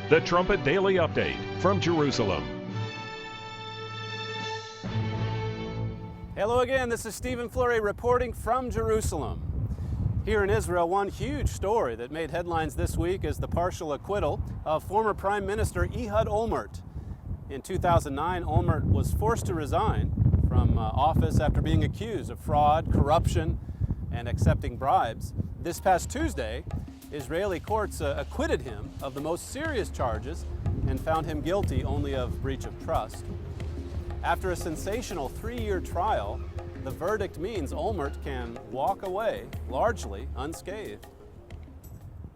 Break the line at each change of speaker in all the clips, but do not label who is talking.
The Trumpet Daily Update from Jerusalem.
Hello again, this is Stephen Flurry reporting from Jerusalem. Here in Israel, one huge story that made headlines this week is the partial acquittal of former Prime Minister Ehud Olmert. In 2009, Olmert was forced to resign from office after being accused of fraud, corruption, and accepting bribes. This past Tuesday, Israeli courts acquitted him of the most serious charges and found him guilty only of breach of trust. After a sensational 3-year trial, the verdict means Olmert can walk away largely unscathed.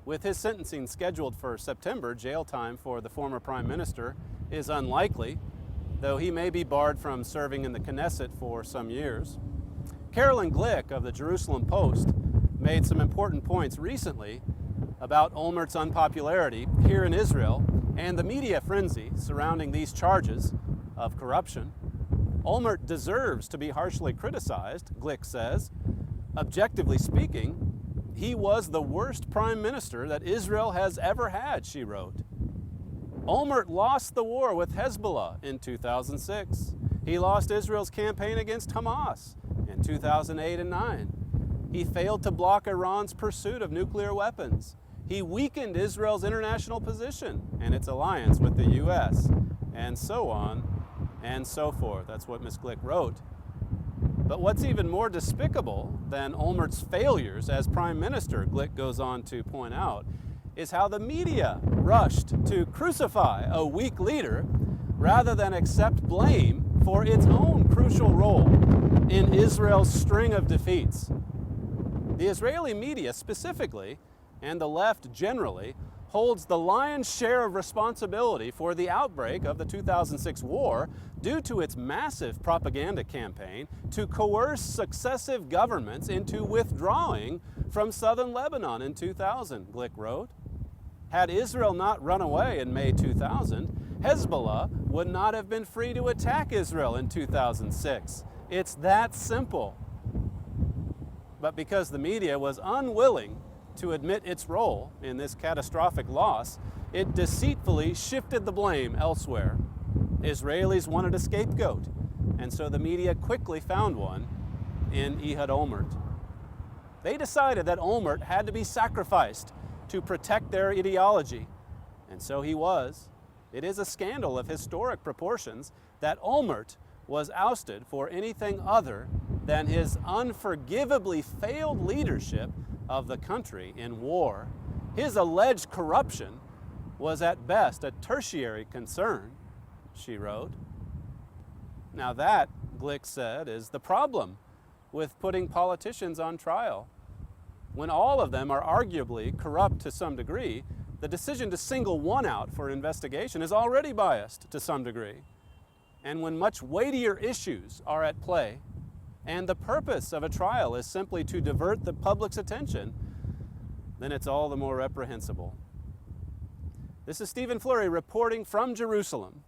With his sentencing scheduled for September, jail time for the former prime minister is unlikely, though he may be barred from serving in the Knesset for some years. Carolyn Glick of the Jerusalem Post made some important points recently about Olmert's unpopularity here in Israel and the media frenzy surrounding these charges of corruption. Olmert deserves to be harshly criticized, Glick says. Objectively speaking, he was the worst prime minister that Israel has ever had, she wrote. Olmert lost the war with Hezbollah in 2006. He lost Israel's campaign against Hamas in 2008 and 2009. He failed to block Iran's pursuit of nuclear weapons. He weakened Israel's international position and its alliance with the U.S., and so on and so forth. That's what Ms. Glick wrote. But what's even more despicable than Olmert's failures as prime minister, Glick goes on to point out, is how the media rushed to crucify a weak leader rather than accept blame for its own crucial role in Israel's string of defeats. The Israeli media specifically, and the left generally, holds the lion's share of responsibility for the outbreak of the 2006 war due to its massive propaganda campaign to coerce successive governments into withdrawing from southern Lebanon in 2000, Glick wrote. Had Israel not run away in May 2000, Hezbollah would not have been free to attack Israel in 2006. It's that simple. But because the media was unwilling to admit its role in this catastrophic loss, it deceitfully shifted the blame elsewhere. Israelis wanted a scapegoat, and so the media quickly found one in Ehud Olmert. They decided that Olmert had to be sacrificed to protect their ideology, and so he was. It is a scandal of historic proportions that Olmert was ousted for anything other than his unforgivably failed leadership of the country in war. His alleged corruption was at best a tertiary concern, she wrote. Now that, Glick said, is the problem with putting politicians on trial. When all of them are arguably corrupt to some degree, the decision to single one out for investigation is already biased to some degree. And when much weightier issues are at play, and the purpose of a trial is simply to divert the public's attention, then it's all the more reprehensible. This is Stephen Flurry reporting from Jerusalem.